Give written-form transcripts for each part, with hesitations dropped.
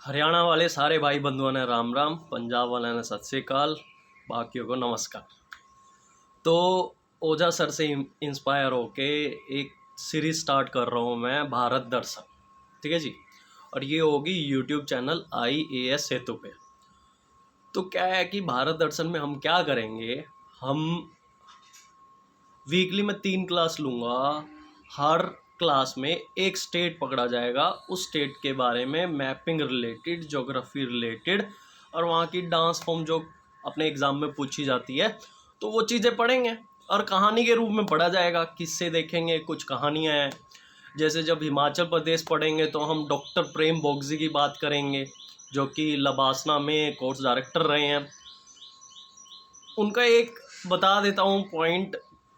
हरियाणा वाले सारे भाई बंधुओं ने राम राम, पंजाब वाले ने सत श्री अकाल, बाकियों को नमस्कार। तो ओझा सर से इंस्पायर होके एक सीरीज स्टार्ट कर रहा हूँ मैं, भारत दर्शन। ठीक है जी। और ये होगी यूट्यूब चैनल IAS सेतु पे। तो क्या है कि भारत दर्शन में हम क्या करेंगे, हम वीकली में 3 क्लास लूँगा। हर क्लास में एक स्टेट पकड़ा जाएगा, उस स्टेट के बारे में मैपिंग रिलेटेड, ज्योग्राफी रिलेटेड और वहाँ की डांस फॉर्म जो अपने एग्ज़ाम में पूछी जाती है, तो वो चीज़ें पढ़ेंगे। और कहानी के रूप में पढ़ा जाएगा, किससे देखेंगे, कुछ कहानियाँ हैं। जैसे जब हिमाचल प्रदेश पढ़ेंगे तो हम डॉक्टर प्रेम बोगजी की बात करेंगे, जो कि लबासना में कोर्स डायरेक्टर रहे हैं। उनका एक बता देता हूँ पॉइंट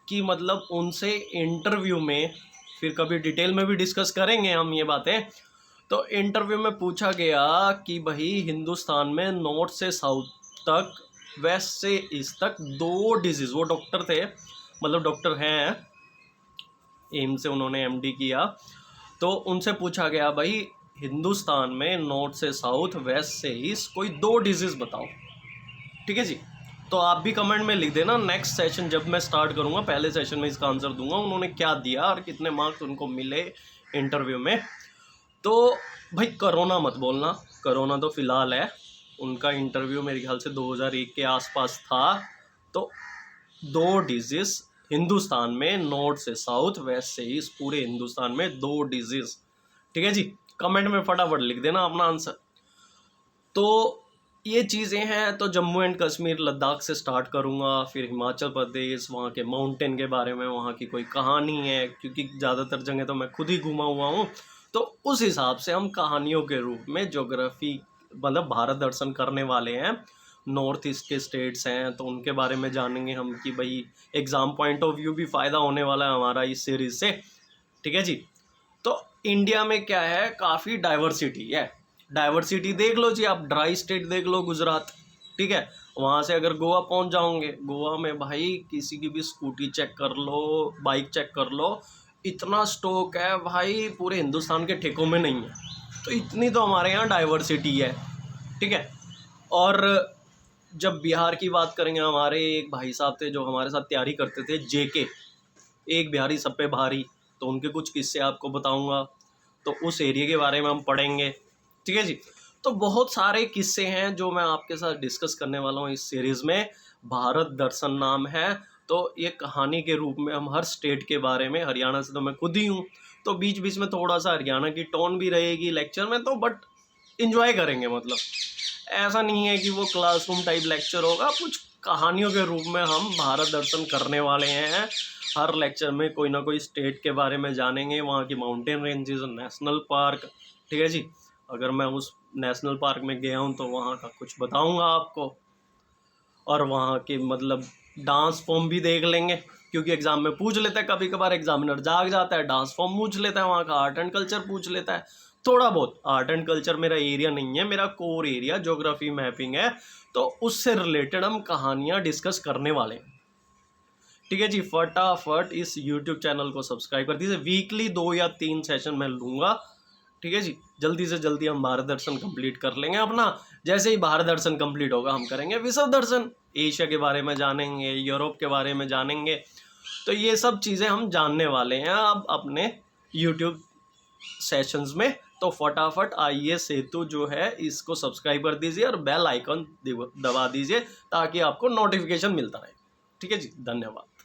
कि मतलब उनसे इंटरव्यू में, फिर कभी डिटेल में भी डिस्कस करेंगे हम ये बातें। तो इंटरव्यू में पूछा गया कि भाई हिंदुस्तान में नॉर्थ से साउथ तक, वेस्ट से ईस्ट तक 2 डिजीज़, वो डॉक्टर थे, मतलब डॉक्टर हैं, एम्स से उन्होंने MD किया। तो उनसे पूछा गया भाई हिंदुस्तान में नॉर्थ से साउथ, वेस्ट से ईस्ट कोई 2 डिजीज़ बताओ। ठीक है जी। तो आप भी कमेंट में लिख देना, नेक्स्ट सेशन जब मैं स्टार्ट करूँगा पहले सेशन में इसका आंसर दूंगा उन्होंने क्या दिया और कितने मार्क्स उनको मिले इंटरव्यू में। तो भाई कोरोना मत बोलना, कोरोना तो फ़िलहाल है। उनका इंटरव्यू मेरे ख्याल से 2001 के आसपास था। तो 2 डिजीज़ हिंदुस्तान में, नॉर्थ से साउथ, वेस्ट से ईस्ट, पूरे हिंदुस्तान में 2 डिजीज़। ठीक है जी। कमेंट में फटाफट लिख देना अपना आंसर। तो ये चीज़ें हैं। तो जम्मू एंड कश्मीर, लद्दाख से स्टार्ट करूँगा, फिर हिमाचल प्रदेश, वहाँ के माउंटेन के बारे में, वहाँ की कोई कहानी है, क्योंकि ज़्यादातर जगह तो मैं खुद ही घूमा हुआ हूँ। तो उस हिसाब से हम कहानियों के रूप में ज्योग्राफी, मतलब भारत दर्शन करने वाले हैं। नॉर्थ ईस्ट के स्टेट्स हैं तो उनके बारे में जानेंगे हम कि भाई एग्ज़ाम पॉइंट ऑफ व्यू भी फ़ायदा होने वाला है हमारा इस सीरीज़ से। ठीक है जी। तो इंडिया में क्या है, काफ़ी डाइवर्सिटी है। डाइवर्सिटी देख लो जी, आप ड्राई स्टेट देख लो, गुजरात। ठीक है। वहाँ से अगर गोवा पहुँच जाओगे, गोवा में भाई किसी की भी स्कूटी चेक कर लो, बाइक चेक कर लो, इतना स्टॉक है भाई, पूरे हिंदुस्तान के ठेकों में नहीं है। तो इतनी तो हमारे यहाँ डाइवर्सिटी है। ठीक है। और जब बिहार की बात करेंगे, हमारे एक भाई साहब थे जो हमारे साथ तैयारी करते थे, JK, एक बिहारी सब पे भारी। तो उनके कुछ किस्से आपको बताऊंगा, तो उस एरिया के बारे में हम पढ़ेंगे। ठीक है जी। तो बहुत सारे किस्से हैं जो मैं आपके साथ डिस्कस करने वाला हूँ इस सीरीज़ में। भारत दर्शन नाम है। तो ये कहानी के रूप में हम हर स्टेट के बारे में, हरियाणा से तो मैं खुद ही हूँ, तो बीच बीच में थोड़ा सा हरियाणा की टोन भी रहेगी लेक्चर में, तो बट इन्जॉय करेंगे। मतलब ऐसा नहीं है कि वो क्लासरूम टाइप लेक्चर होगा, कुछ कहानियों के रूप में हम भारत दर्शन करने वाले हैं। हर लेक्चर में कोई ना कोई स्टेट के बारे में जानेंगे, वहाँ की माउंटेन रेंजेस, नेशनल पार्क। ठीक है जी। अगर मैं उस नेशनल पार्क में गया हूँ तो वहाँ का कुछ बताऊँगा आपको। और वहाँ के मतलब डांस फॉर्म भी देख लेंगे, क्योंकि एग्ज़ाम में पूछ लेता है, कभी कभार एग्जामिनर जाग जाता है, डांस फॉर्म पूछ लेता है, वहाँ का आर्ट एंड कल्चर पूछ लेता है। थोड़ा बहुत आर्ट एंड कल्चर मेरा एरिया नहीं है, मेरा कोर एरिया ज्योग्राफी मैपिंग है। तो उससे रिलेटेड हम कहानियाँ डिस्कस करने वाले हैं। ठीक है जी। फटाफट इस YouTube चैनल को सब्सक्राइब कर दीजिए। वीकली 2 या 3 सेशन मैं लूँगा। ठीक है जी। जल्दी से जल्दी हम भारत दर्शन कंप्लीट कर लेंगे अपना। जैसे ही भारत दर्शन कंप्लीट होगा हम करेंगे विश्व दर्शन, एशिया के बारे में जानेंगे, यूरोप के बारे में जानेंगे। तो ये सब चीज़ें हम जानने वाले हैं अब अपने YouTube सेशंस में। तो फटाफट IAS सेतु जो है इसको सब्सक्राइब कर दीजिए और बेल आइकन दबा दीजिए, ताकि आपको नोटिफिकेशन मिलता रहे। ठीक है जी। धन्यवाद।